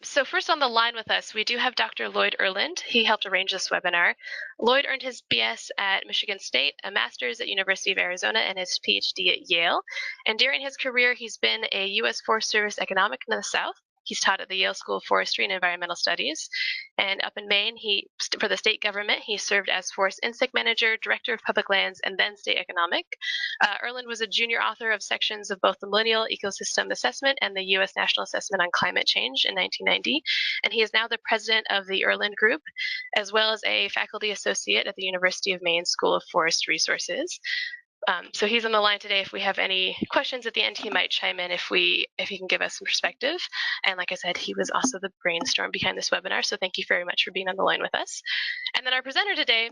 So first on the line with us, we do have Dr. Lloyd Erland. He helped arrange this webinar. Lloyd earned his BS at Michigan State, a master's at University of Arizona, and his PhD at Yale. And during his career, he's been a U.S. Forest Service economic in the South. He's taught at the Yale School of Forestry and Environmental Studies. And up in Maine, for the state government, he served as Forest Insect Manager, Director of Public Lands, and then State Economic. Erland was a junior author of sections of both the Millennial Ecosystem Assessment and the U.S. National Assessment on Climate Change in 1990. And he is now the president of the Erland Group, as well as a faculty associate at the University of Maine School of Forest Resources. So he's on the line today. If we have any questions at the end, he might chime in if he can give us some perspective. And like I said, he was also the brainstorm behind this webinar. So thank you very much for being on the line with us. And then our presenter today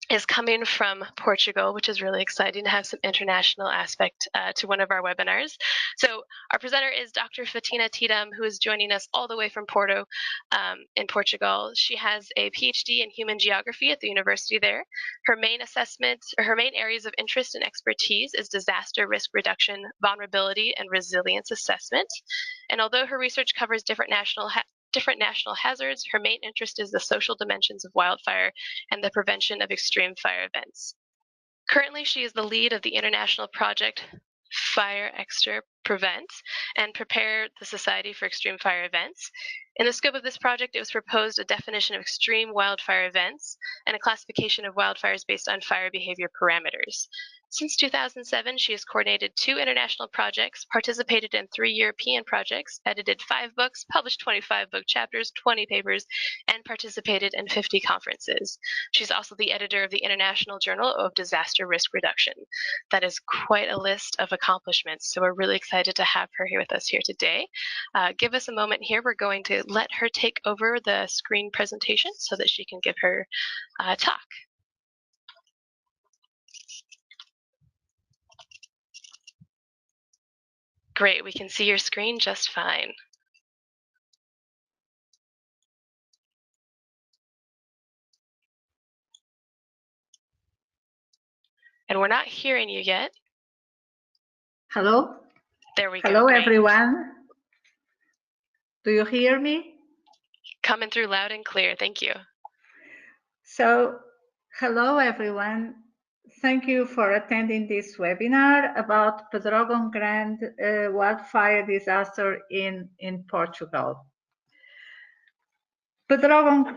is coming from Portugal, which is really exciting to have some international aspect to one of our webinars. So our presenter is Dr. Fatina Tidam, who is joining us all the way from Porto in Portugal. She has a PhD in human geography at the university there. Her main areas of interest and expertise is disaster risk reduction, vulnerability, and resilience assessment. And although her research covers different national hazards, her main interest is the social dimensions of wildfire and the prevention of extreme fire events. Currently, she is the lead of the international project Fire Extra Prevent and Prepare the Society for Extreme Fire Events. In the scope of this project, it was proposed a definition of extreme wildfire events and a classification of wildfires based on fire behavior parameters. Since 2007, she has coordinated 2 international projects, participated in 3 European projects, edited 5 books, published 25 book chapters, 20 papers, and participated in 50 conferences. She's also the editor of the International Journal of Disaster Risk Reduction. That is quite a list of accomplishments, so we're really excited to have her here with us here today. Give us a moment here. We're going to let her take over the screen presentation so that she can give her talk. Great, we can see your screen just fine. And we're not hearing you yet. Hello? There we go. Hello, Great. everyone. Do you hear me? Coming through loud and clear. Thank you. So, hello, everyone. Thank you for attending this webinar about Pedrógão Grande wildfire disaster in Portugal. Pedrógão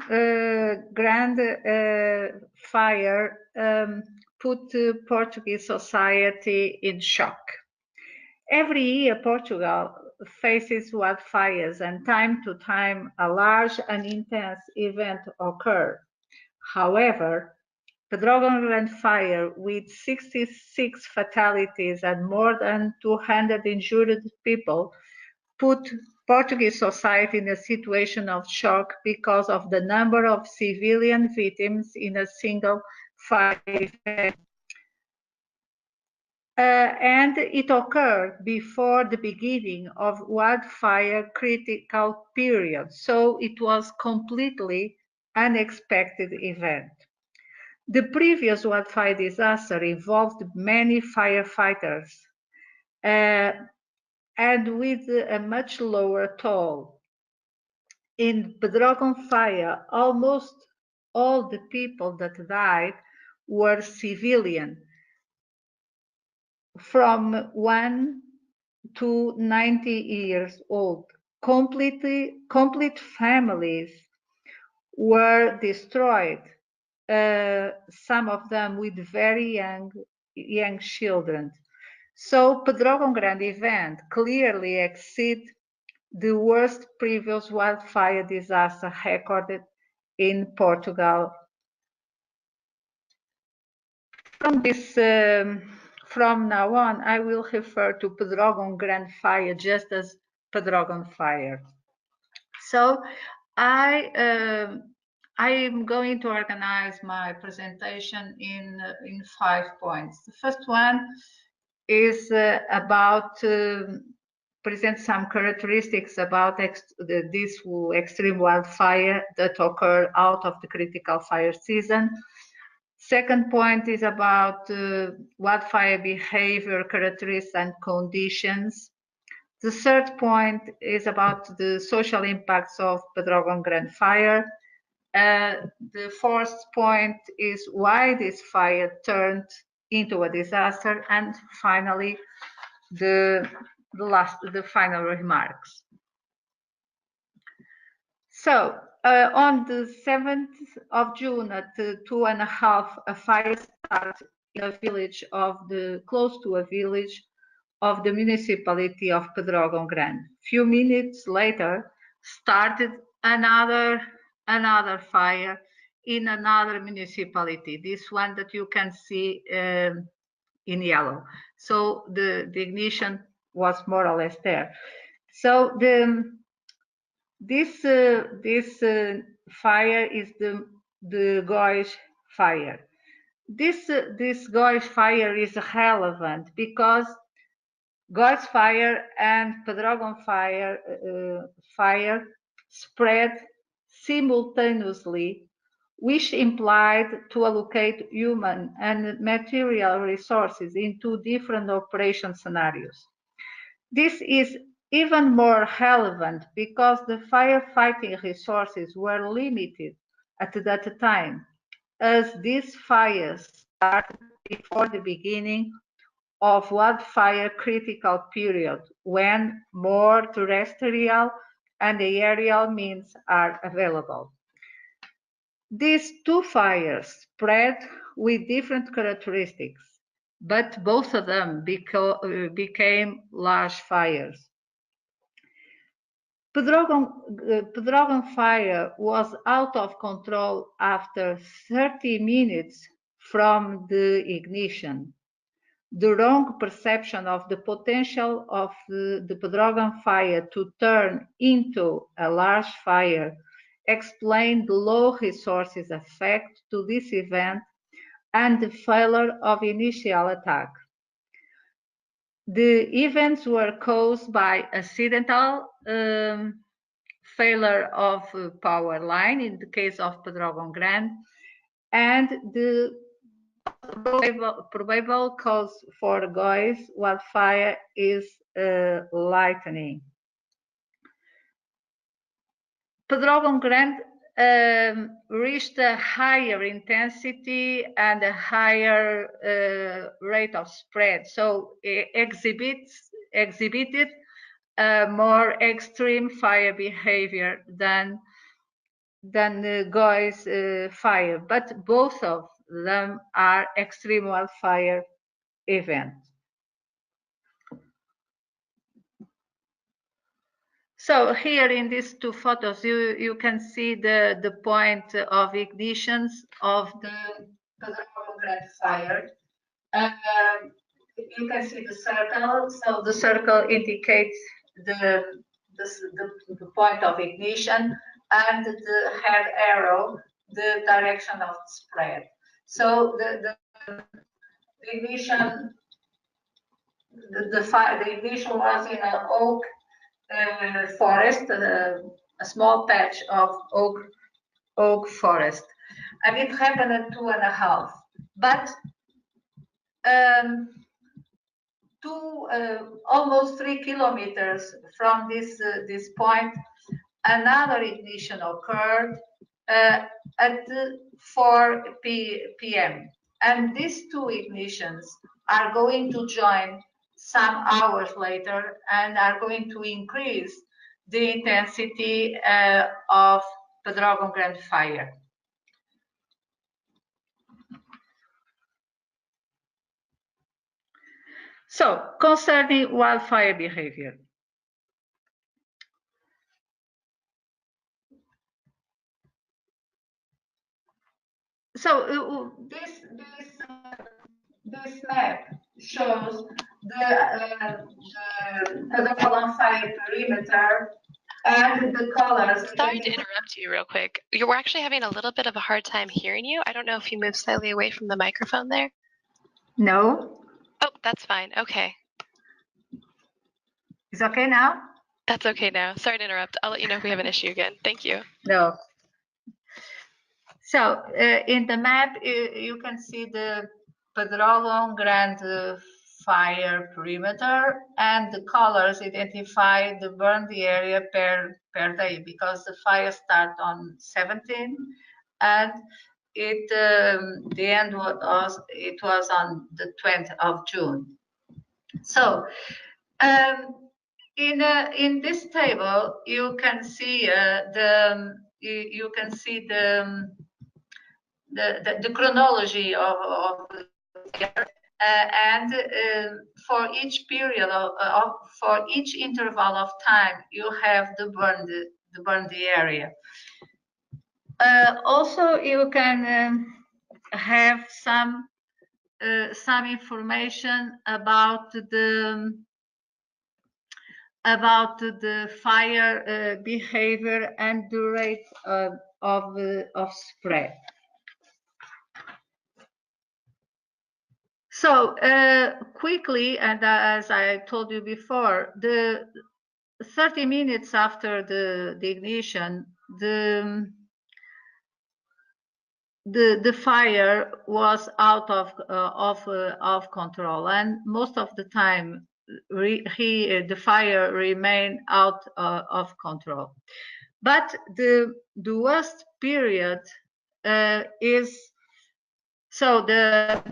Grande fire put the Portuguese society in shock. Every year, Portugal faces wildfires, and time to time, a large and intense event occurs. However, Pedrógão Grande fire, with 66 fatalities and more than 200 injured people, put Portuguese society in a situation of shock because of the number of civilian victims in a single fire event. And it occurred before the beginning of wildfire critical period, so it was completely unexpected event. The previous wildfire disaster involved many firefighters and with a much lower toll. In Pedrógão fire, almost all the people that died were civilian, from 1 to 90 years old. Complete families were destroyed, some of them with very young children. So Pedrógão Grande event clearly exceeds the worst previous wildfire disaster recorded in Portugal. From now on, I will refer to Pedrógão Grande fire just as Pedrógão fire. So I am going to organize my presentation in 5 points. The first one is about present some characteristics about this extreme wildfire that occur out of the critical fire season. Second point is about wildfire behavior characteristics and conditions. The third point is about the social impacts of Pedrógão Grande fire. The fourth point is why this fire turned into a disaster, and finally, the final remarks. So, on the 7th of June at 2:30, a fire started in a village close to a village of the municipality of Pedrógão Grande. Few minutes later, started another fire in another municipality. This one that you can see in yellow. So the ignition was more or less there. So this fire is the Goiás fire. This Goiás fire is relevant because Goiás fire and Pedrógão fire spread simultaneously, which implied to allocate human and material resources into different operation scenarios. This is even more relevant because the firefighting resources were limited at that time, as these fires started before the beginning of wildfire critical period, when more terrestrial and aerial means are available. These two fires spread with different characteristics, but both of them became large fires. Pedrógão fire was out of control after 30 minutes from the ignition. The wrong perception of the potential of the Pedrógão fire to turn into a large fire explained the low resources effect to this event and the failure of initial attack. The events were caused by accidental failure of power line in the case of Pedrógão Grande, and the probable cause for Goiás wildfire is lightning. Pedrógão Grande reached a higher intensity and a higher rate of spread, so it exhibited a more extreme fire behavior than the Goiás fire, but both of them are extreme wildfire events. So here in these two photos, you can see the point of ignitions of the Pedrógão Grande fire. You can see the circle. So the circle indicates the point of ignition, and the head arrow the direction of spread. So the ignition, the ignition was in an oak forest, a small patch of oak forest, and it happened at 2:30. But almost 3 kilometers from this point, another ignition occurred at 4 p.m. And these two ignitions are going to join some hours later and are going to increase the intensity of Pedrógão Grande fire. So, concerning wildfire behavior. So this map shows the Pedrógão fire perimeter and the colors. Sorry to interrupt you real quick. We're actually having a little bit of a hard time hearing you. I don't know if you move slightly away from the microphone there. No. Oh, that's fine. Okay. It's okay now? That's okay now. Sorry to interrupt. I'll let you know if we have an issue again. Thank you. No. So in the map, you can see the Pedrógão Grande fire perimeter, and the colors identify the burned area per day, because the fire started on 17 and the end was on the 20th of June. So in this table you can see the chronology of and for each period for each interval of time you have the burned area. Also, you can have some information about the fire behavior and the rate of spread. So quickly, and as I told you before, the 30 minutes after the ignition, the fire was out of control, and most of the time the fire remained out of control. But the worst period is, so you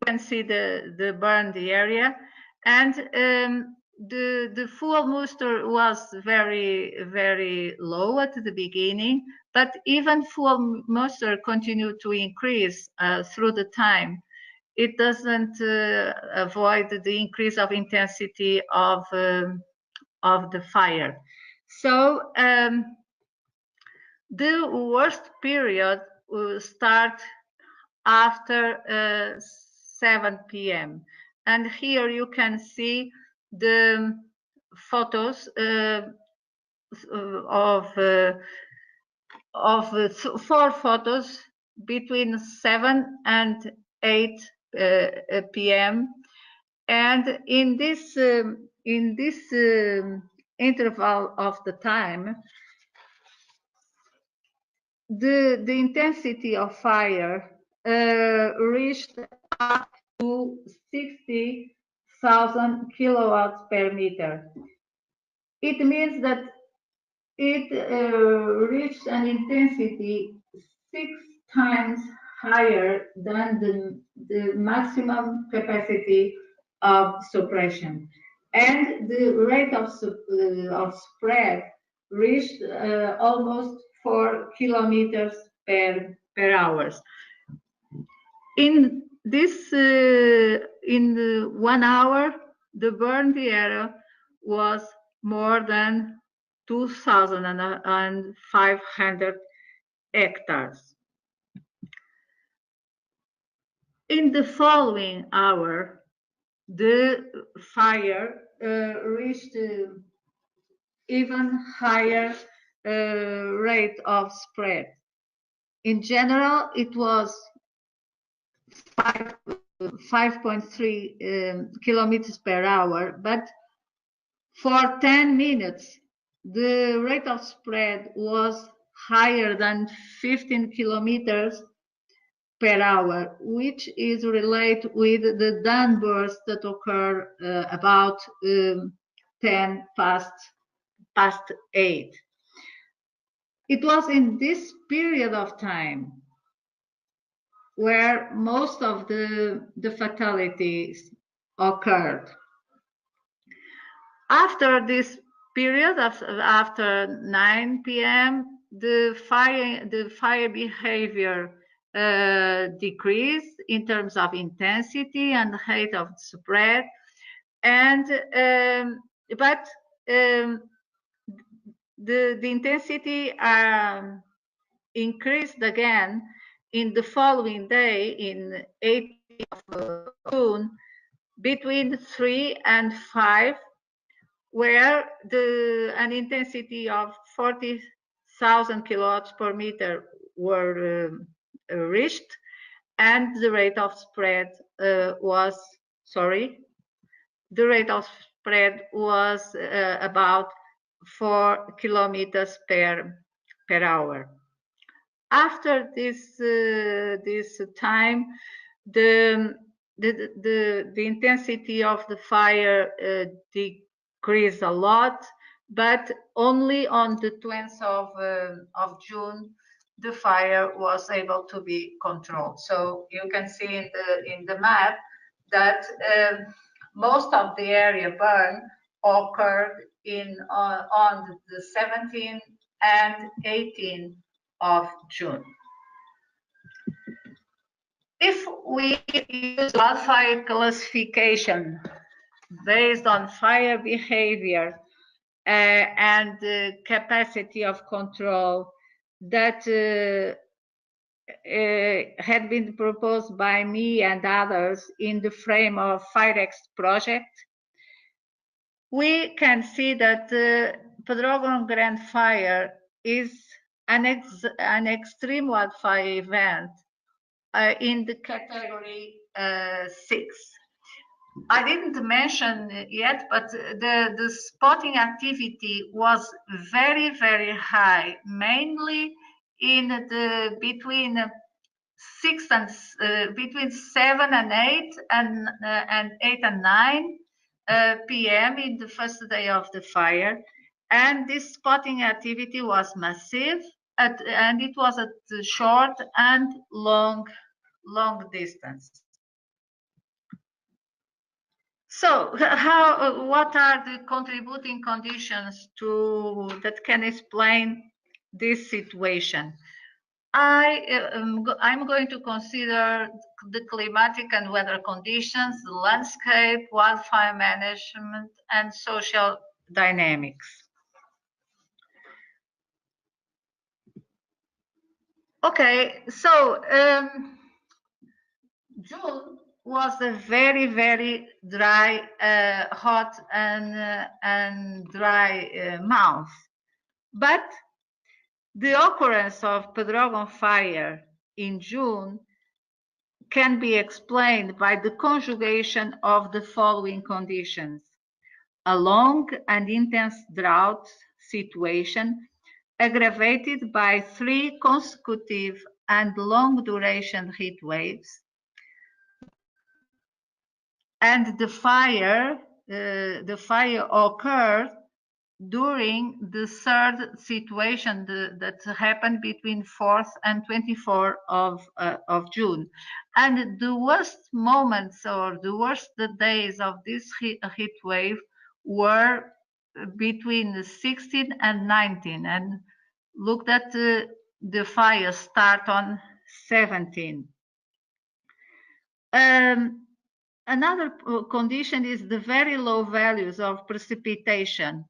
can see the burned area, and the fuel muster was very low at the beginning, but even fuel muster continued to increase through the time. It doesn't avoid the increase of intensity of the fire. So the worst period will start after 7 p.m. And here you can see the photos of 4 photos between 7 and 8 p.m. And in this interval of the time, the intensity of fire reached up to 60,000 kilowatts per meter. It means that it reached an intensity 6 times higher than the maximum capacity of suppression, and the rate of spread reached almost 4 kilometers per hour. In this, in 1 hour, the burned area was more than 2,500 hectares. In the following hour, the fire reached even higher rate of spread. In general, it was 5.3 kilometers per hour, but for 10 minutes, the rate of spread was higher than 15 kilometers per hour, which is related with the downbursts that occur about 10 past 8. It was in this period of time where most of the fatalities occurred. After this period, after 9 p.m., the fire behavior decreased in terms of intensity and rate of spread, and but the intensity increased again in the following day, in 8th of June, between 3 and 5, where an intensity of 40,000 kilowatts per meter were reached, and the rate of spread was about 4 kilometers per hour. After this time, the the intensity of the fire decreased a lot, but only on the 20th of June the fire was able to be controlled. So you can see in the map that most of the area burn occurred on the 17th and 18th of June. If we use wildfire classification based on fire behavior and the capacity of control that had been proposed by me and others in the frame of SIRESP project, we can see that Pedrógão Grande fire is an extreme wildfire event in the category 6. I didn't mention yet, but the spotting activity was very, very high, mainly in the between 7 and 8 and 8 and 9 p.m. in the first day of the fire, and this spotting activity was massive, and it was at short and long distance. So, what are the contributing conditions that can explain this situation? I'm going to consider the climatic and weather conditions, the landscape, wildfire management, and social dynamics. Okay, so June was a very, very dry, hot and dry month, but the occurrence of Pedrógão fire in June can be explained by the conjugation of the following conditions: a long and intense drought situation aggravated by 3 consecutive and long duration heat waves, and the fire occurred during the third situation that happened between 4th and 24th of June. And the worst moments or the worst days of this heat wave were between the 16th and 19th. And look that the fire start on 17th. Another condition is the very low values of precipitation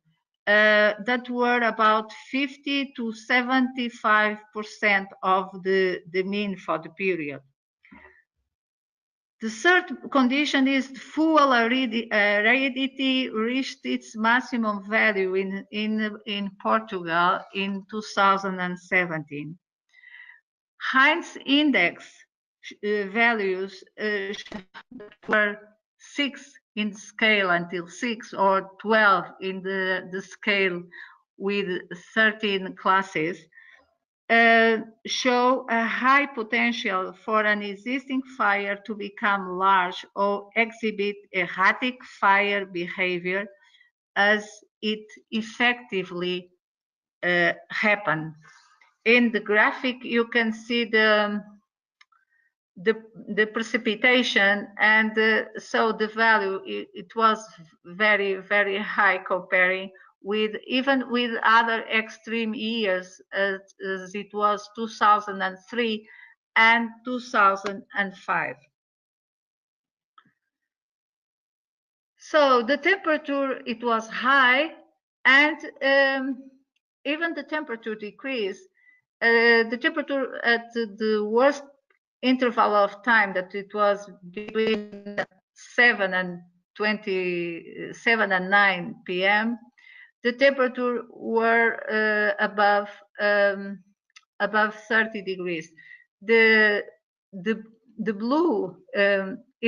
that were about 50 to 75% of the mean for the period. The third condition is fuel aridity reached its maximum value in Portugal in 2017. Heinz index values were 6 in the scale until 6 or 12 in the scale with 13 classes show a high potential for an existing fire to become large or exhibit erratic fire behavior as it effectively happened. In the graphic, you can see the precipitation, and so the value it was very, very high comparing with even with other extreme years as it was 2003 and 2005. So the temperature, it was high, and even the temperature decreased. The temperature at the worst interval of time, that it was between 7 and 9 p.m., the temperature were above 30 degrees. The blue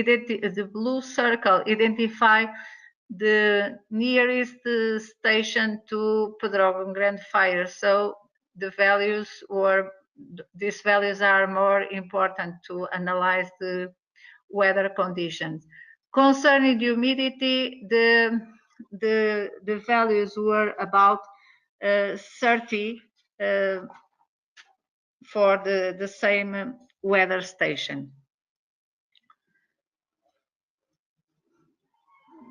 the blue circle identify the nearest station to Pedrógão Grande fire. So the values these values are more important to analyze weather conditions. Concerning humidity, the values were about 30 for the same weather station.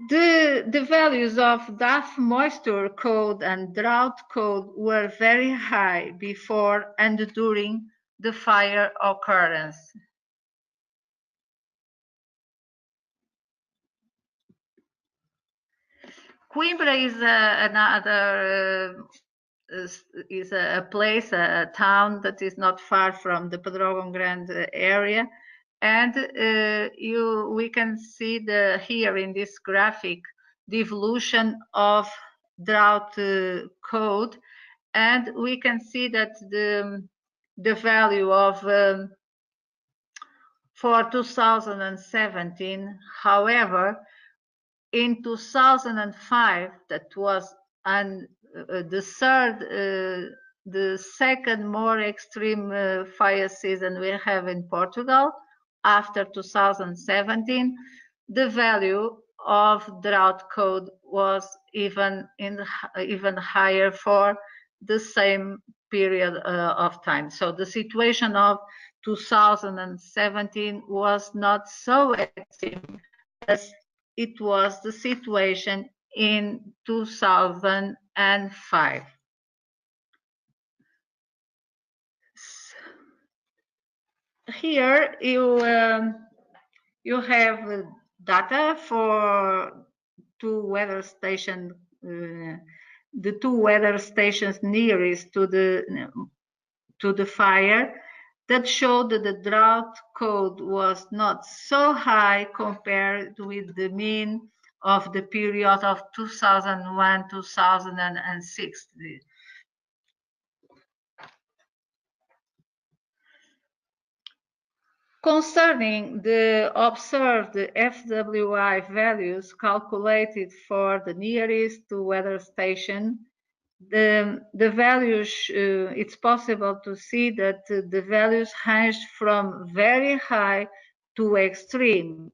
The values of DAF moisture code and drought code were very high before and during the fire occurrence. Coimbra is is a place, a town that is not far from the Pedrógão Grande area, and we can see here in this graphic the evolution of drought code, and we can see that the value of for 2017, however, in 2005, that was the second more extreme fire season we have in Portugal. After 2017, the value of drought code was even higher for the same period of time. So the situation of 2017 was not so extreme as it was the situation in 2005. Here you have data for two weather stations, the two weather stations nearest to the fire, that showed that the drought code was not so high compared with the mean of the period of 2001-2006. Concerning the observed FWI values calculated for the nearest weather station, the values, it's possible to see that the values range from very high to extreme.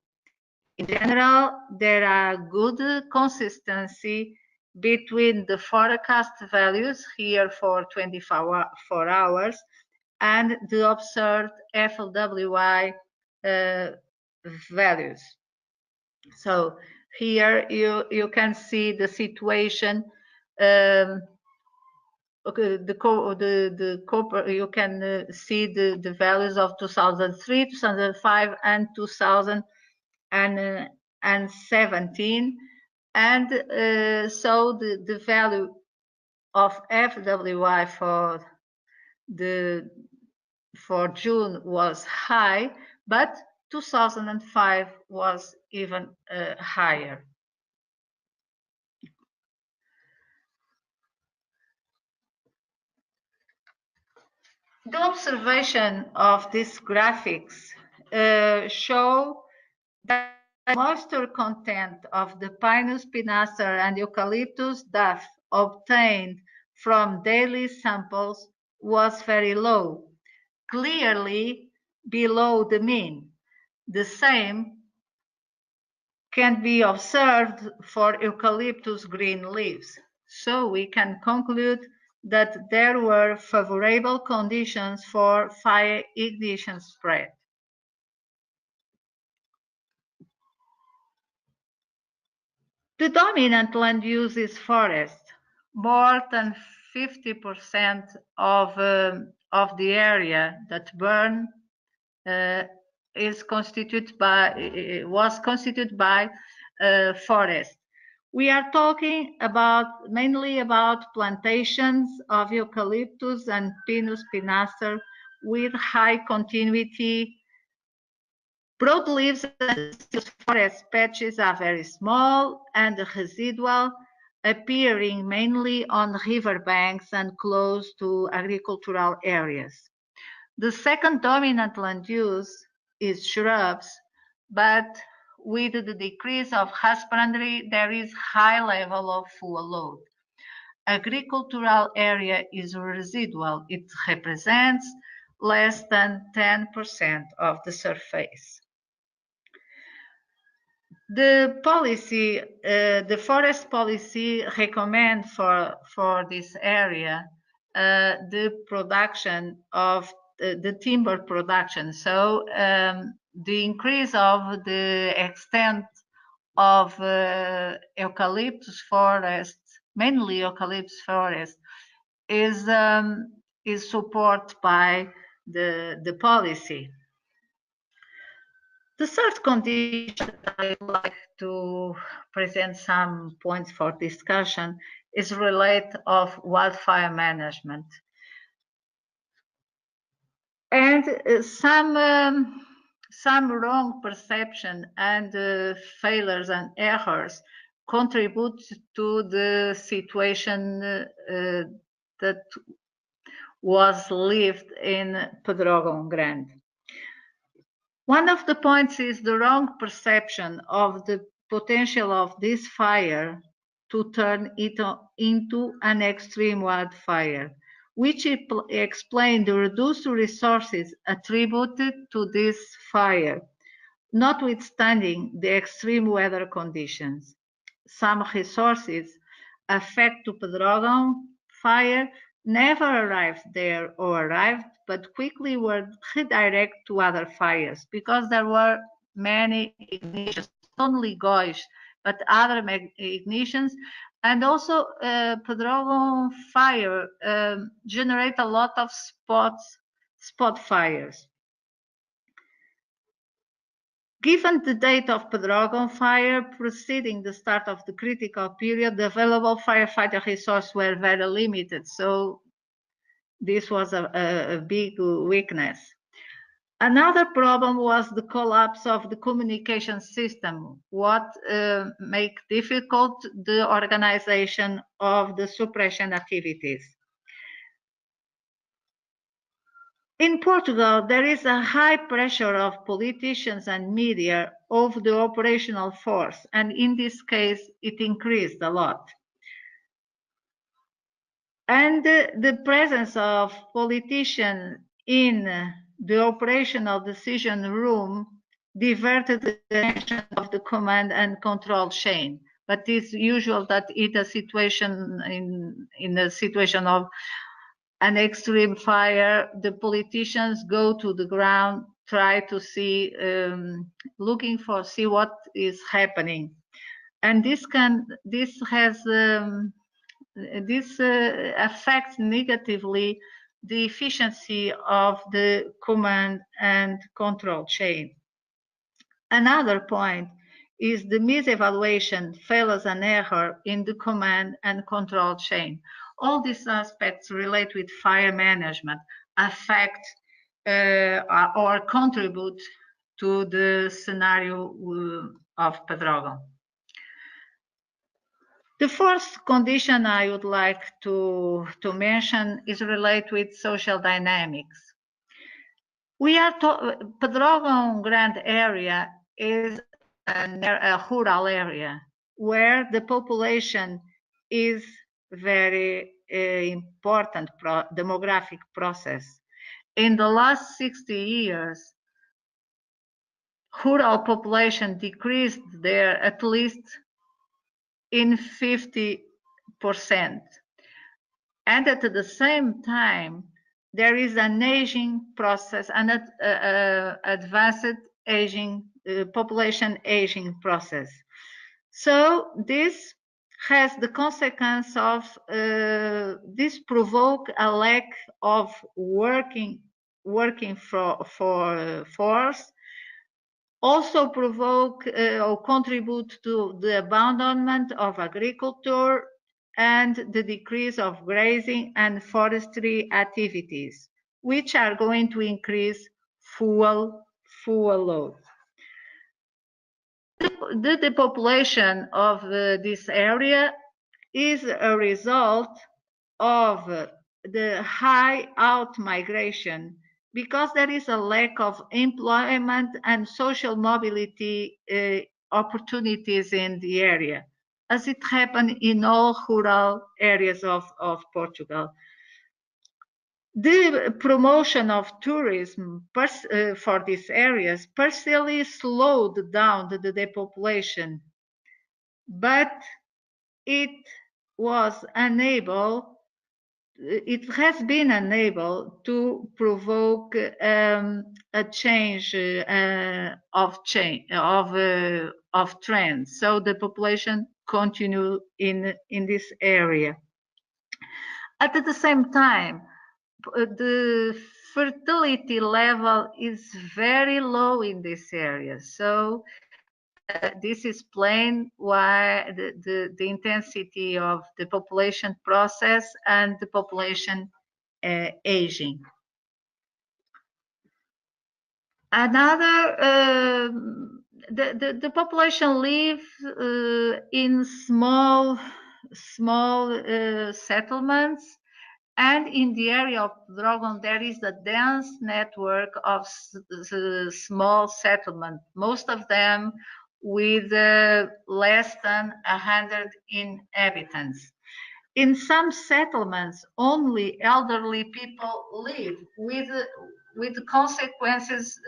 In general, there are good consistency between the forecast values here for 24 hours and the observed FLWI values. So here you can see the situation. You can see the values of 2003, 2005, and 2017, and so the value of FWI for June was high, but 2005 was even higher. The observation of these graphics show that the moisture content of the Pinus pinaster and Eucalyptus duff obtained from daily samples was very low, clearly below the mean. The same can be observed for Eucalyptus green leaves. So we can conclude that there were favorable conditions for fire ignition spread. The dominant land use is forest. More than 50% of the area that burned was constituted by forest. We are talking mainly about plantations of eucalyptus and Pinus pinaster with high continuity. Broadleaves and forest patches are very small and residual, appearing mainly on riverbanks and close to agricultural areas. The second dominant land use is shrubs, but with the decrease of husbandry, there is high level of fuel load. Agricultural area is residual. It represents less than 10% of the surface. The policy, the forest policy recommend for this area the production of the timber production. So the increase of the extent of eucalyptus forest, mainly eucalyptus forest, is supported by the policy. The third condition I would like to present some points for discussion is related of wildfire management. And some wrong perception and failures and errors contribute to the situation that was lived in Pedrógão Grande. One of the points is the wrong perception of the potential of this fire to turn it into an extreme wildfire, which explain the reduced resources attributed to this fire, notwithstanding the extreme weather conditions. Some resources affected to Pedrógão fire never arrived there or arrived, but quickly were redirected to other fires because there were many ignitions, not only gauge, but other ignitions. And also Pedrógão fire generate a lot of spot fires. Given the date of Pedrógão fire preceding the start of the critical period, the available firefighter resources were very limited, so this was a big weakness. Another problem was the collapse of the communication system, what make difficult the organization of the suppression activities. In Portugal, there is a high pressure of politicians and media over the operational force, and in this case, it increased a lot. And the presence of politicians in the operational decision room diverted the attention of the command and control chain. But it's usual that in a situation of an extreme fire, the politicians go to the ground, try to see, see what is happening, and this affects negatively the efficiency of the command and control chain. Another point is the misevaluation, failures and error in the command and control chain. All these aspects relate with fire management, affect or contribute to the scenario of Pedrógão. The fourth condition I would like to mention is related with social dynamics. Pedrógão Grande area is a rural area where the population is very important demographic process. In the last 60 years, rural population decreased there at least in 50%. And at the same time, there is an aging process, an advanced aging, population aging process. So this has the consequence of, this provoke a lack of working force, also provoke or contribute to the abandonment of agriculture and the decrease of grazing and forestry activities, which are going to increase fuel load. The depopulation of this area is a result of the high out migration, because there is a lack of employment and social mobility opportunities in the area, as it happened in all rural areas of Portugal. The promotion of tourism for these areas partially slowed down the depopulation, but it has been unable to provoke a change of trends. So the population continue in this area. At the same time, the fertility level is very low in this area. So this explains why the intensity of the population process and the population aging. Another, the population live in small settlements, and in the area of Pedrógão there is a dense network of small settlements, most of them with less than 100 inhabitants. In some settlements, only elderly people live, with consequences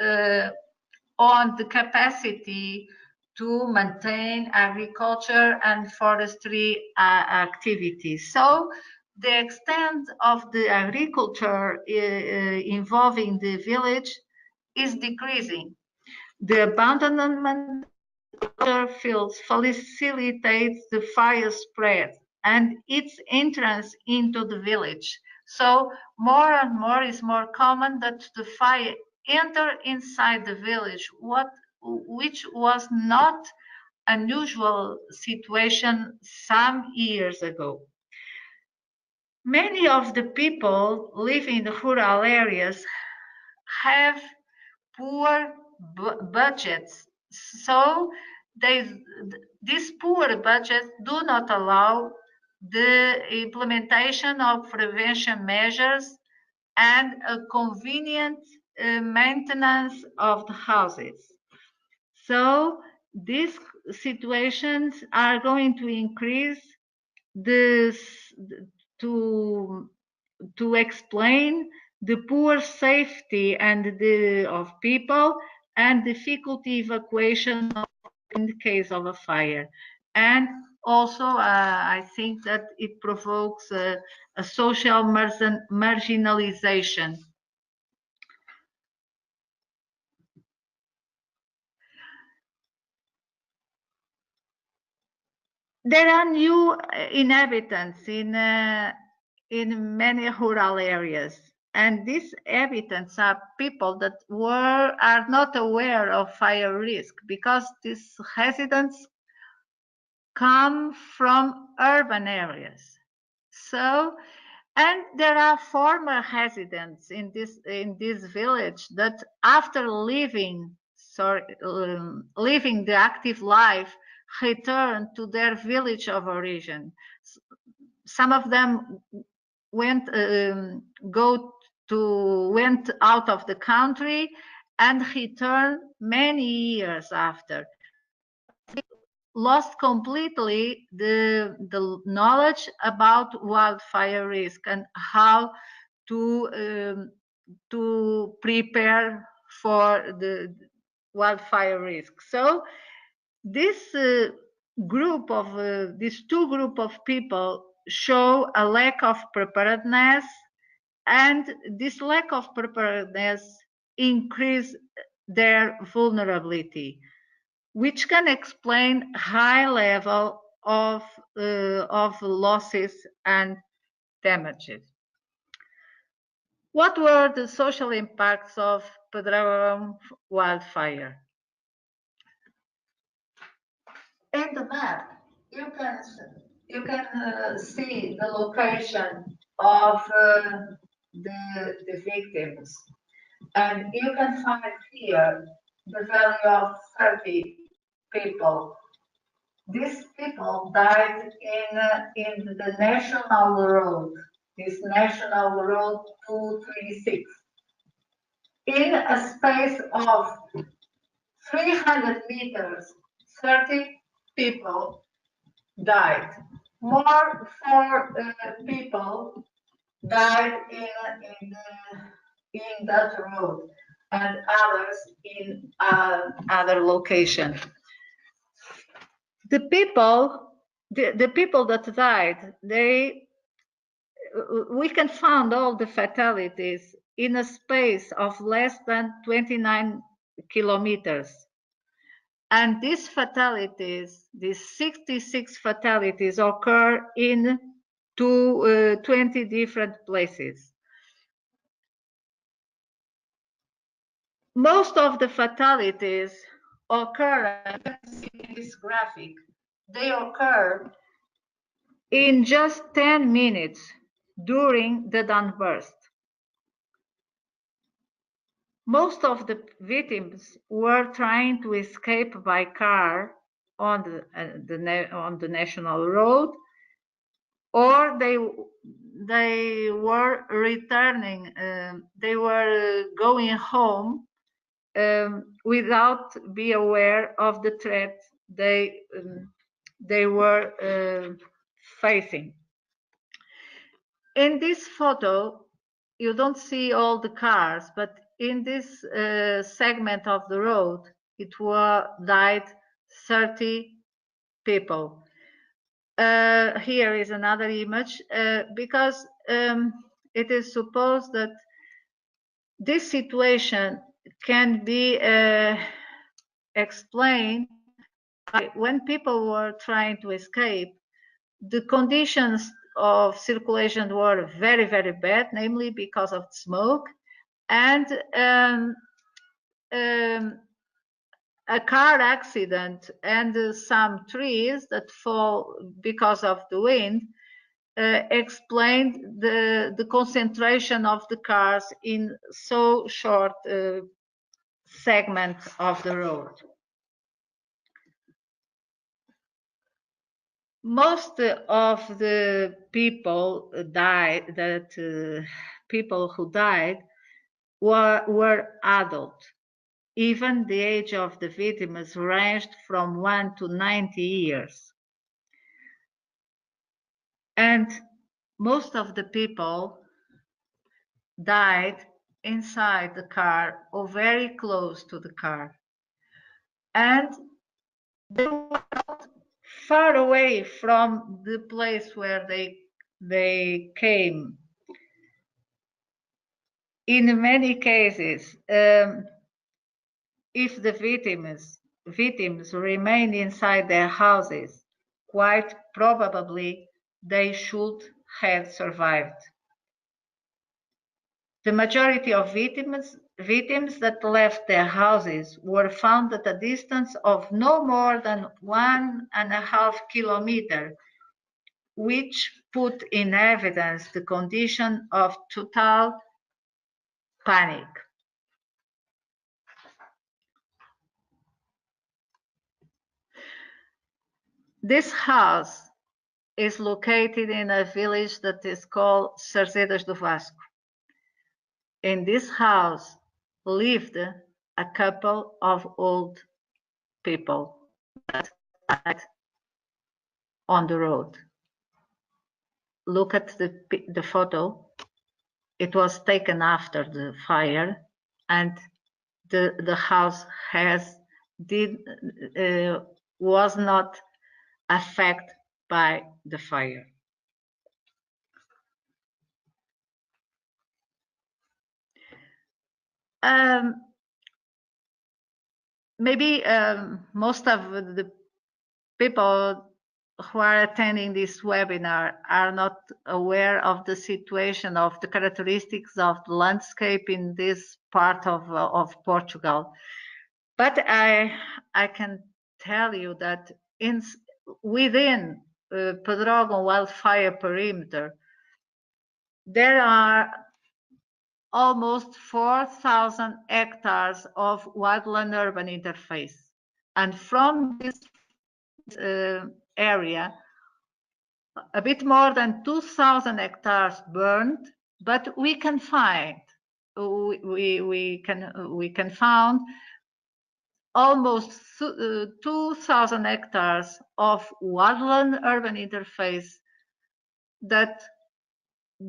on the capacity to maintain agriculture and forestry activities. So the extent of the agriculture involving the village is decreasing. The abandonment of fields facilitates the fire spread and its entrance into the village. So more and more is more common that the fire enter inside the village, which was not an usual situation some years ago. Many of the people living in the rural areas have poor budgets, so these poor budgets do not allow the implementation of prevention measures and a convenient maintenance of the houses. So these situations are going to increase to explain the poor safety of people and difficulty evacuation in the case of a fire. And also, I think that it provokes a social marginalization. There are new inhabitants in many rural areas, and these inhabitants are people that are not aware of fire risk, because these residents come from urban areas. So, and there are former residents in this village that, after living the active life, return to their village of origin. Some of them went out of the country and returned many years after. Lost completely the knowledge about wildfire risk and how to prepare for the wildfire risk. So this two group of people show a lack of preparedness, and this lack of preparedness increase their vulnerability, which can explain high level of losses and damages. What were the social impacts of Pedrógão wildfire? In the map, you can see the location of the victims, and you can find here the value of 30 people. These people died in the national road, this national road 236. In a space of 300 meters, 30 people died. More 4 people died in that road, and others in other location. The people that died, we can find all the fatalities in a space of less than 29 kilometers. And these fatalities, these 66 fatalities, occur in 20 different places. Most of the fatalities occur, as you can see in this graphic, they occur in just 10 minutes during the downburst. Most of the victims were trying to escape by car on the national road, or they were returning. They were going home without be aware of the threat they were facing. In this photo, you don't see all the cars, but in this segment of the road, died 30 people. Here is another image because it is supposed that this situation can be explained by when people were trying to escape. The conditions of circulation were very, very bad, namely because of smoke, and a car accident and some trees that fall because of the wind explained the concentration of the cars in so short segment of the road. Most of the people people who died were adult. Even the age of the victims ranged from 1 to 90 years. And most of the people died inside the car or very close to the car. And they were not far away from the place where they came. In many cases, if the victims remain inside their houses, quite probably they should have survived. The majority of victims that left their houses were found at a distance of no more than 1.5 kilometers, which put in evidence the condition of total panic. This house is located in a village that is called Sarzedas do Vasco. In this house lived a couple of old people that died on the road. Look at the photo. It was taken after the fire, and the house was not affected by the fire. Maybe most of the people who are attending this webinar are not aware of the situation, of the characteristics of the landscape in this part of Portugal. But I can tell you that within Pedrógão wildfire perimeter, there are almost 4,000 hectares of wildland-urban interface. And from this area, a bit more than 2,000 hectares burned, but we can find almost 2,000 hectares of wildland-urban interface that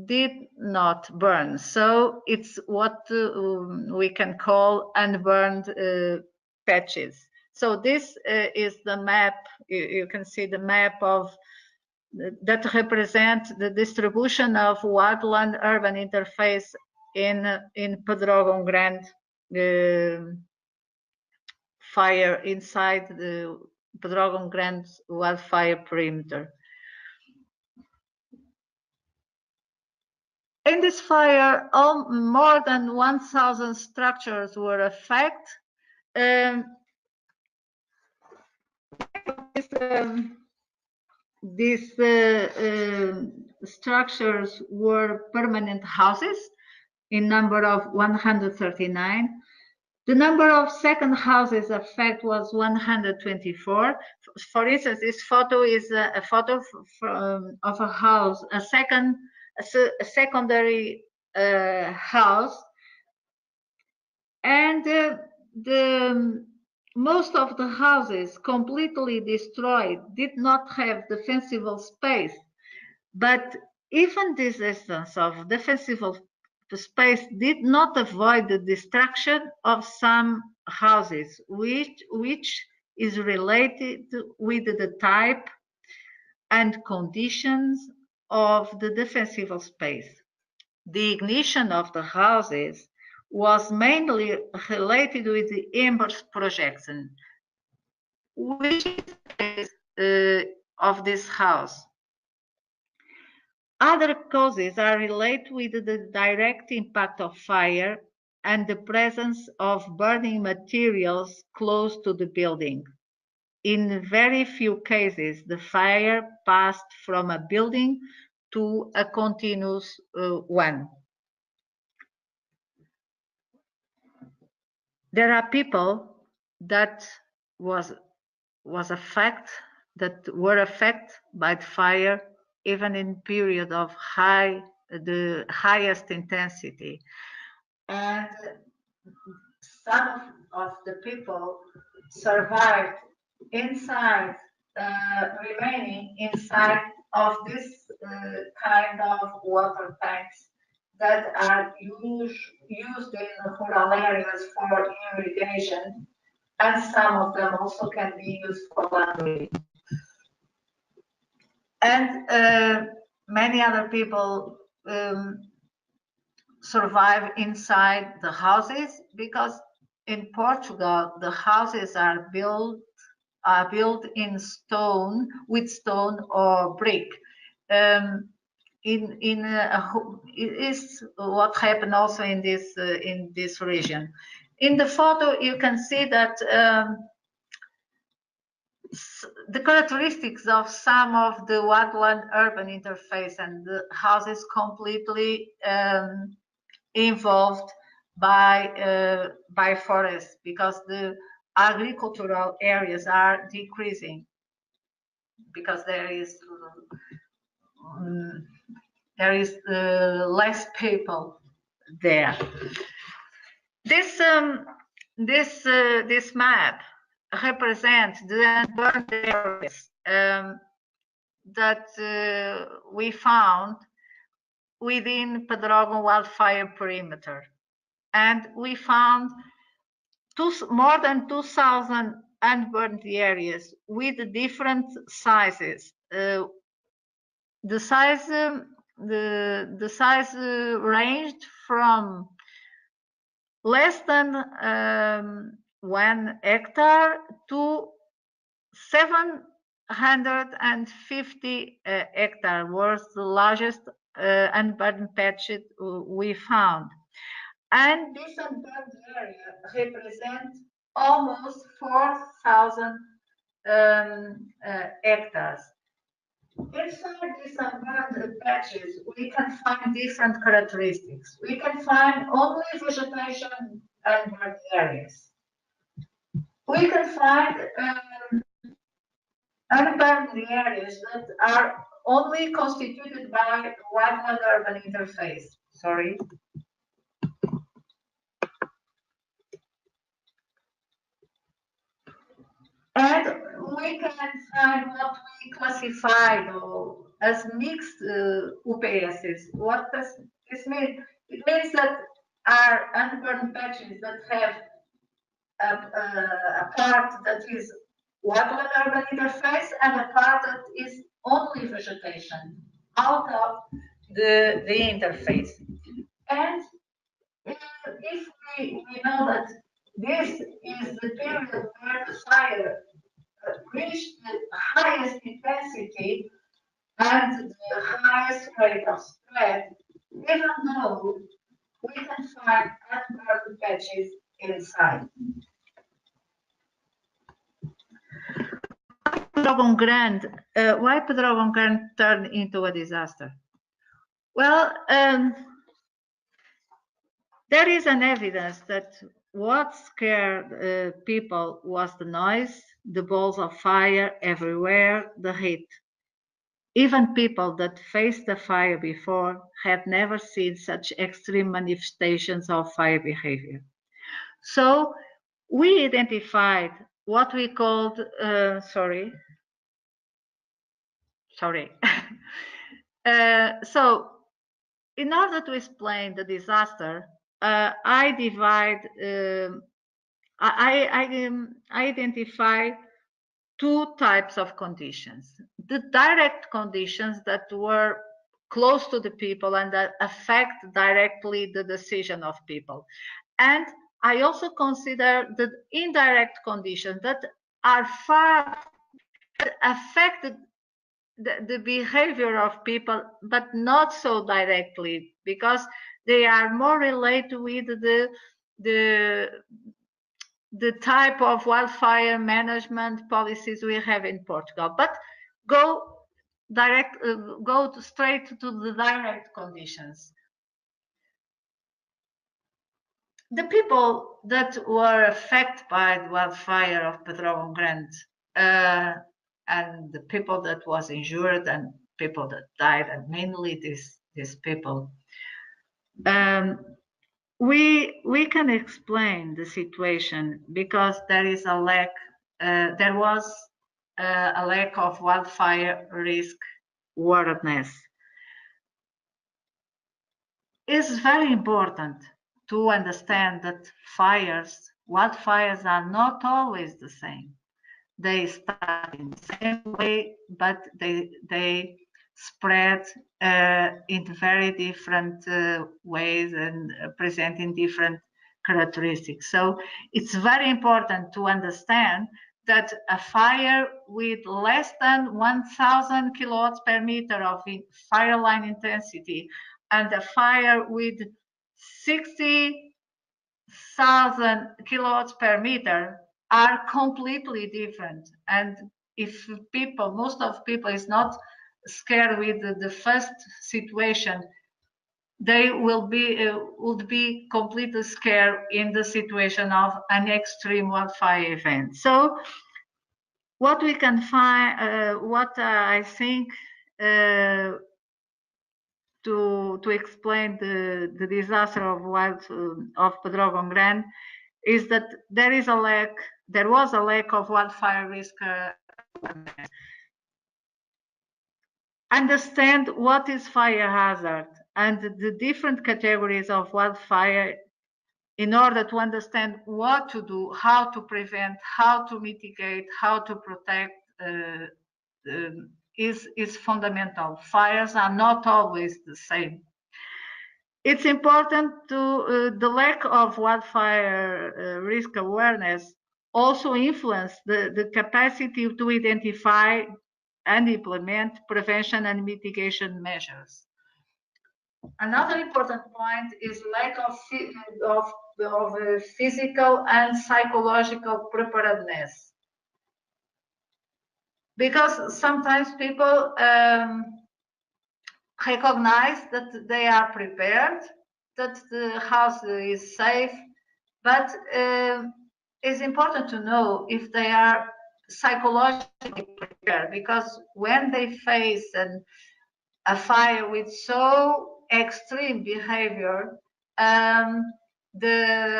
did not burn. So it's what we can call unburned patches. So this is the map. You can see the map of that represent the distribution of wildland-urban interface in Pedrógão Grande fire inside the Pedrógão Grande wildfire perimeter. In this fire, more than 1,000 structures were affected. These structures were permanent houses in number of 139. The number of second houses affected was 124. For instance, this photo is a photo of a house, a secondary house, and most of the houses completely destroyed did not have defensible space, but even this instance of defensible space did not avoid the destruction of some houses, which is related with the type and conditions of the defensible space. The ignition of the houses was mainly related with the embers projection, which is the case of this house. Other causes are related with the direct impact of fire and the presence of burning materials close to the building. In very few cases, the fire passed from a building to a continuous one. There are people that were affected by the fire even in period of the highest intensity, and some of the people survived inside, remaining inside of this kind of water tanks that are used in rural areas for irrigation, and some of them also can be used for laundry. And many other people survive inside the houses, because in Portugal the houses are built in stone, with stone or brick. It is what happened also in this region. In the photo, you can see that the characteristics of some of the wildland-urban interface and the houses completely involved by forests, because the agricultural areas are decreasing, because there is less people there. This map represents the unburned areas that we found within Pedrógão wildfire perimeter, and we found more than 2,000 unburned areas with different sizes. The size ranged from less than 1 hectare to 750 hectares was the largest unburned patch we found. And this unburned area represents almost 4,000 hectares. Inside these unburned patches, we can find different characteristics. We can find only vegetation unburned areas. We can find unburned areas that are only constituted by wildland-urban interface. Sorry. And we can find what we classified as mixed UPSs. What does this mean? It means that are unburned patches that have a part that is wetland urban interface and a part that is only vegetation out of the interface. And if we know that this is the period where the fire reached the highest intensity and the highest rate of spread, even though we can find unburned patches inside. Why Pedrógão Grande turned into a disaster? Well, there is an evidence that what scared people was the noise, the balls of fire everywhere, the heat. Even people that faced the fire before had never seen such extreme manifestations of fire behavior. So we identified what we called, so in order to explain the disaster, I identify two types of conditions. The direct conditions that were close to the people and that affect directly the decision of people. And I also consider the indirect conditions that are far affected the behavior of people, but not so directly, because they are more related with the type of wildfire management policies we have in Portugal. But go straight to the direct conditions. The people that were affected by the wildfire of Pedrógão Grande, and the people that was injured and people that died, and mainly these people, we can explain the situation because there is a lack. There was a lack of wildfire risk awareness. It's very important to understand that wildfires are not always the same. They start in the same way, but they spread in very different ways and presenting different characteristics. So it's very important to understand that a fire with less than 1,000 kilowatts per meter of fire line intensity and a fire with 60,000 kilowatts per meter are completely different. And if most of people is not scared with the first situation, they would be completely scared in the situation of an extreme wildfire event. So what we can find, what I think to explain the disaster of Pedrógão Grande is that there was a lack of wildfire risk awareness. Understand what is fire hazard and the different categories of wildfire in order to understand what to do, how to prevent, how to mitigate, how to protect is fundamental. Fires are not always the same. It's important the lack of wildfire risk awareness also influence the capacity to identify and implement prevention and mitigation measures. Another important point is lack of physical and psychological preparedness. Because sometimes people recognize that they are prepared, that the house is safe, but it's important to know if they are psychologically prepared, because when they face a fire with so extreme behavior, a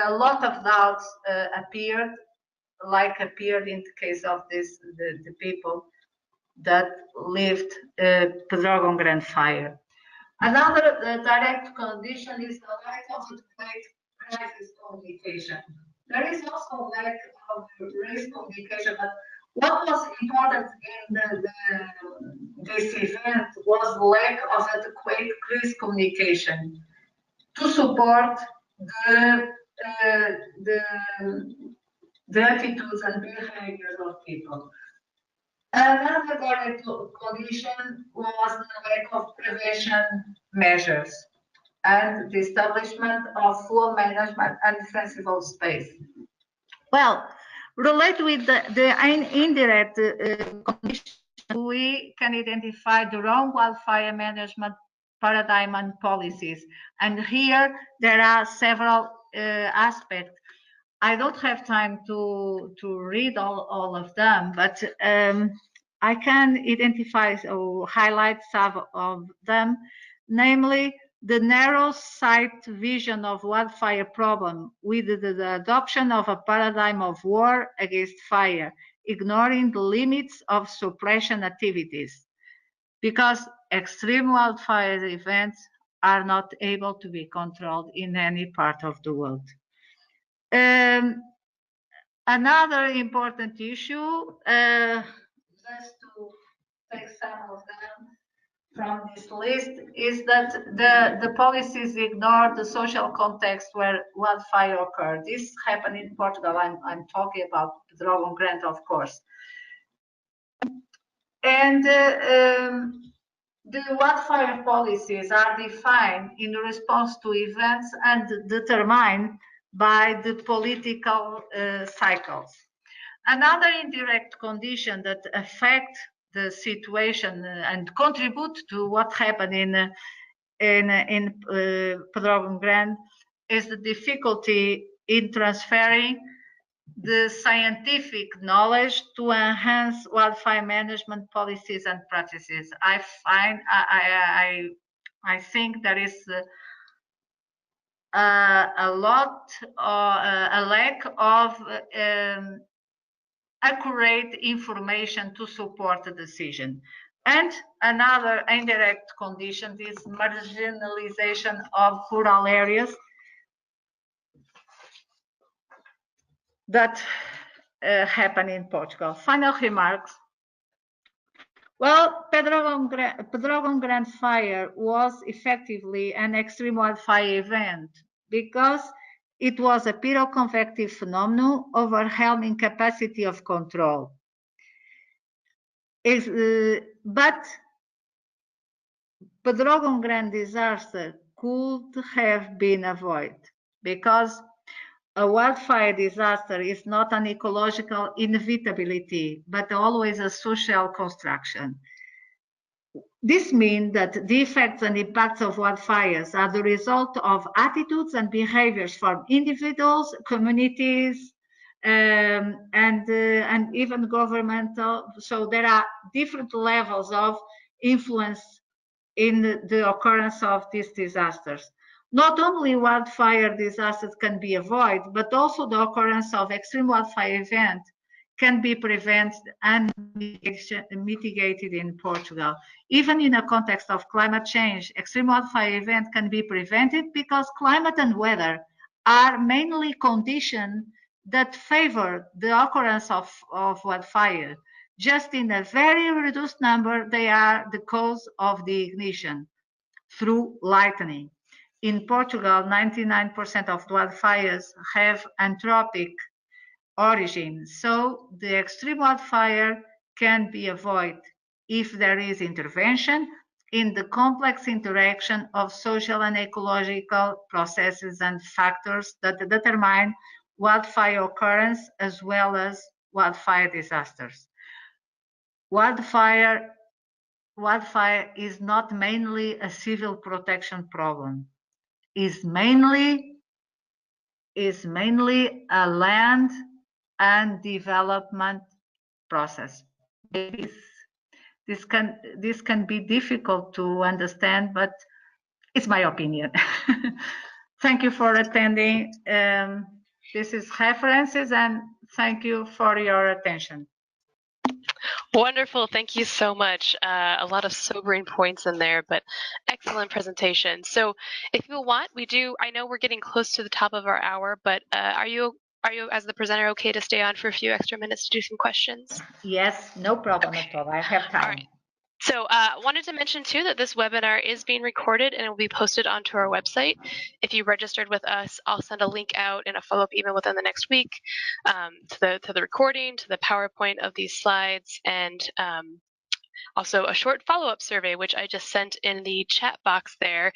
lot of doubts appeared in the case of the people. that lived Pedrógão Grande fire. Another direct condition is the lack of adequate crisis communication. There is also lack of risk communication, but what was important in this event was lack of adequate risk communication to support the attitudes and behaviors of people. Another direct condition was the lack of prevention measures and the establishment of flow management and defensible space. Well, related with the indirect conditions, we can identify the wrong wildfire management paradigm and policies. And here there are several aspects. I don't have time to read all of them, but I can identify or highlight some of them, namely the narrow sight vision of wildfire problem with the adoption of a paradigm of war against fire, ignoring the limits of suppression activities, because extreme wildfire events are not able to be controlled in any part of the world. Another important issue, just to take some of them from this list, is that the policies ignore the social context where wildfire occurred. This happened in Portugal. I'm talking about Pedrógão Grande, of course. And the wildfire policies are defined in response to events and determined by the political cycles. Another indirect condition that affect the situation and contribute to what happened in Pedrógão Grande is the difficulty in transferring the scientific knowledge to enhance wildfire management policies and practices. I think there is a lack of accurate information to support the decision. And another indirect condition is marginalization of rural areas that happen in Portugal. Final remarks. Well, Pedrógão Grande fire was effectively an extreme wildfire event because it was a pyroconvective phenomenon overwhelming capacity of control. But Pedrógão Grande disaster could have been avoided because a wildfire disaster is not an ecological inevitability, but always a social construction. This means that the effects and impacts of wildfires are the result of attitudes and behaviors from individuals, communities, and even governmental. So there are different levels of influence in the occurrence of these disasters. Not only wildfire disasters can be avoided, but also the occurrence of extreme wildfire events can be prevented and mitigated in Portugal. Even in a context of climate change, extreme wildfire events can be prevented because climate and weather are mainly conditions that favor the occurrence of wildfire. Just in a very reduced number, they are the cause of the ignition through lightning. In Portugal, 99% of wildfires have anthropic origin, so the extreme wildfire can be avoided if there is intervention in the complex interaction of social and ecological processes and factors that determine wildfire occurrence as well as wildfire disasters. Wildfire is not mainly a civil protection problem. Is mainly a land and development process. This can be difficult to understand, but it's my opinion. Thank you for attending. This is references, and thank you for your attention. Wonderful. Thank you so much. A lot of sobering points in there, but excellent presentation. So if you want, I know we're getting close to the top of our hour, but are you, as the presenter, okay to stay on for a few extra minutes to do some questions? Yes, no problem at all. I have time. All right. So wanted to mention too that this webinar is being recorded and it will be posted onto our website. If you registered with us, I'll send a link out in a follow-up email within the next week to the recording, to the PowerPoint of these slides, and also a short follow-up survey, which I just sent in the chat box there.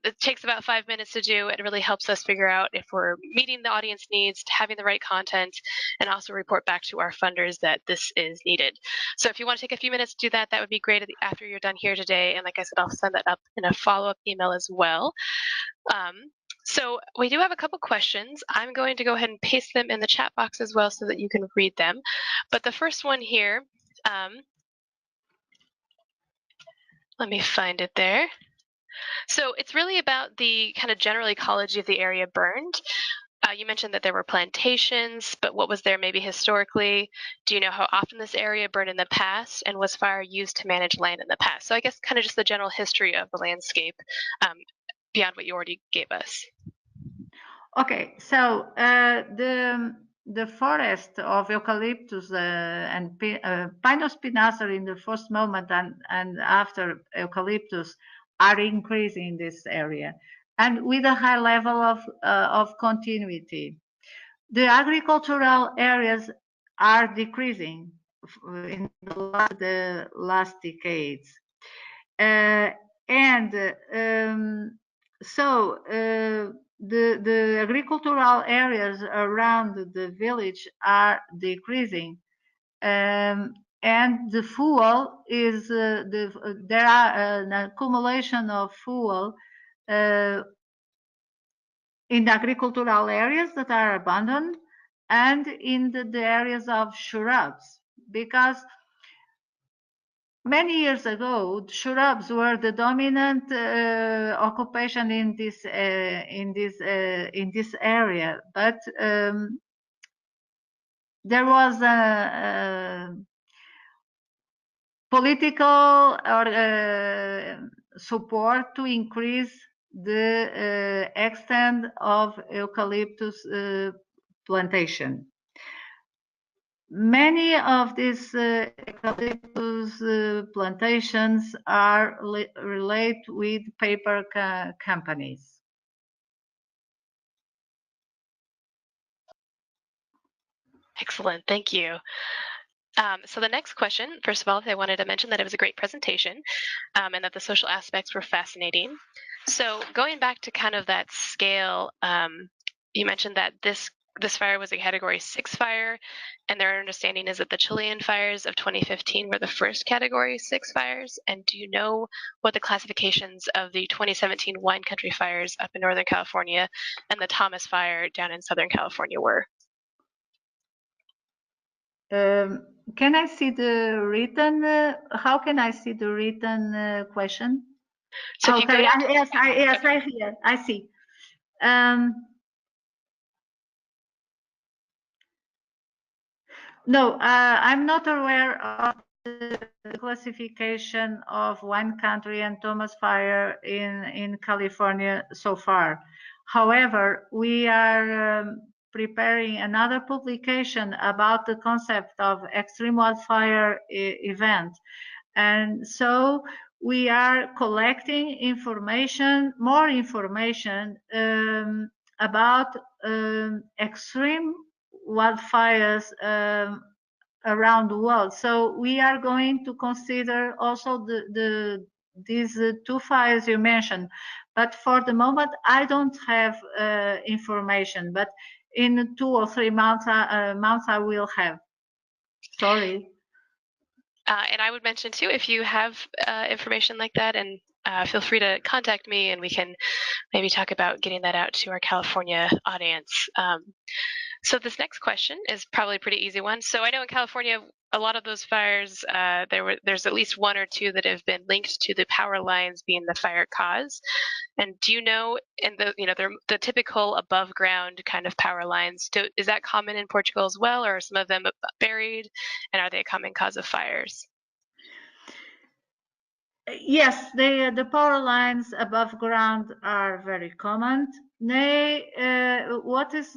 It takes about 5 minutes to do. It really helps us figure out if we're meeting the audience needs, having the right content, and also report back to our funders that this is needed. So if you want to take a few minutes to do that, that would be great after you're done here today. And like I said, I'll send that up in a follow-up email as well. So we do have a couple questions. I'm going to go ahead and paste them in the chat box as well so that you can read them. But the first one here, let me find it there. So it's really about the kind of general ecology of the area burned. You mentioned that there were plantations, but what was there maybe historically? Do you know how often this area burned in the past, and was fire used to manage land in the past? So I guess kind of just the general history of the landscape beyond what you already gave us. Okay, so the forest of eucalyptus and Pinus spinosa in the first moment and after eucalyptus are increasing in this area, and with a high level of continuity. The agricultural areas are decreasing in the last decades. The agricultural areas around the village are decreasing, and the fuel is there are an accumulation of fuel in the agricultural areas that are abandoned and in the areas of shrubs, because many years ago, shrubs were the dominant occupation in this area, but there was a political support to increase the extent of eucalyptus plantation. Many of these eucalyptus plantations are related with paper companies. Excellent, thank you. So the next question, first of all, I wanted to mention that it was a great presentation and that the social aspects were fascinating. So going back to kind of that scale, you mentioned that this fire was a Category 6 fire, and their understanding is that the Chilean fires of 2015 were the first Category 6 fires. And do you know what the classifications of the 2017 wine country fires up in Northern California and the Thomas fire down in Southern California were? Can I see the written? How can I see the written question? So if you go down yes, I hear. I see. No, I'm not aware of the classification of wine country and Thomas fire in California so far. However, we are preparing another publication about the concept of extreme wildfire event. And so we are collecting information, more information about extreme wildfires around the world. So we are going to consider also these two fires you mentioned. But for the moment, I don't have information. But in 2 or 3 months, I will have. Sorry. And I would mention too, if you have information like that, and feel free to contact me, and we can maybe talk about getting that out to our California audience. So this next question is probably a pretty easy one. So I know in California, a lot of those fires, there's at least one or two that have been linked to the power lines being the fire cause. And do you know, in they're the typical above ground kind of power lines, is that common in Portugal as well, or are some of them buried, and are they a common cause of fires? Yes, the power lines above ground are very common. What is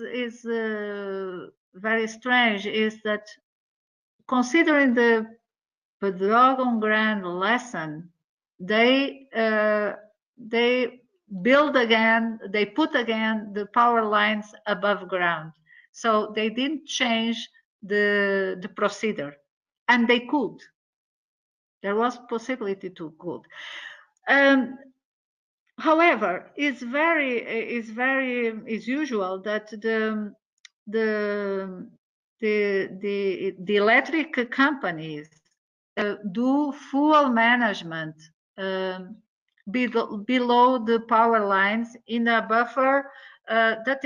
very strange is that, considering the Pedrógão Grande lesson, they build again, they put again the power lines above ground. So they didn't change the procedure, and they could. There was possibility to could. However, it's usual that the electric companies do full management below the power lines in a buffer that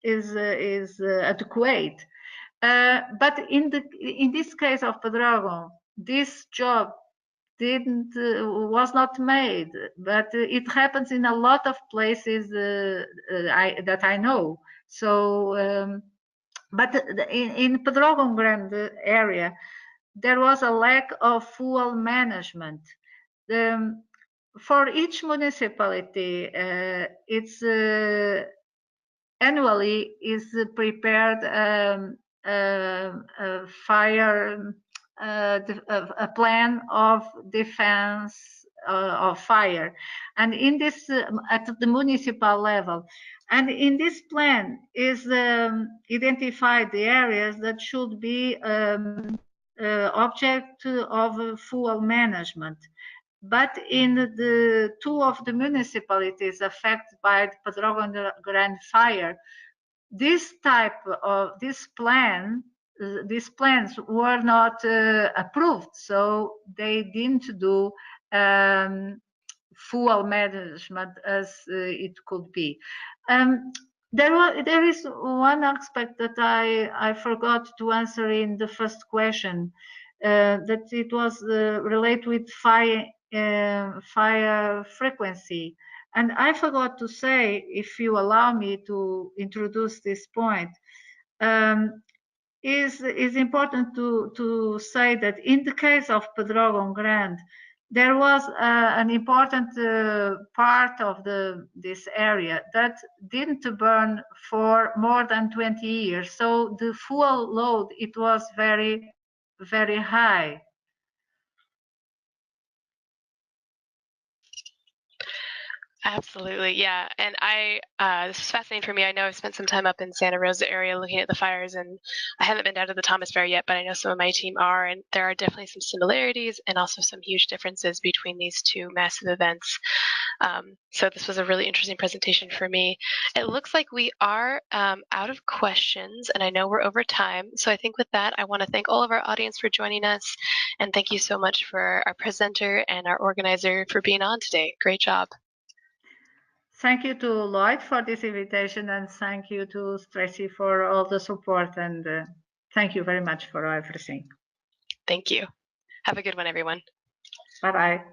is adequate. But in this case of Pedrógão, this job was not made, but it happens in a lot of places that I know. So, but in Pedrógão Grande area, there was a lack of fuel management. For each municipality, it's annually is prepared a fire, a plan of defense of fire, and in this at the municipal level, and in this plan is identified the areas that should be object of fuel management. But in the two of the municipalities affected by the Pedrógão Grande fire, these plans were not approved, so they didn't do fuel management as it could be. There is one aspect that I forgot to answer in the first question, that it was related with fire frequency. And I forgot to say, if you allow me to introduce this point, is important to say that in the case of Pedrógão Grande, there was an important part of this area that didn't burn for more than 20 years. So the fuel load, it was very, very high. Absolutely, yeah. And this is fascinating for me. I know I've spent some time up in Santa Rosa area looking at the fires, and I haven't been down to the Thomas Fair yet, but I know some of my team are, and there are definitely some similarities and also some huge differences between these two massive events. So this was a really interesting presentation for me. It looks like we are out of questions, and I know we're over time. So I think with that, I want to thank all of our audience for joining us, and thank you so much for our presenter and our organizer for being on today. Great job. Thank you to Lloyd for this invitation, and thank you to Tracy for all the support, and thank you very much for everything. Thank you. Have a good one, everyone. Bye-bye.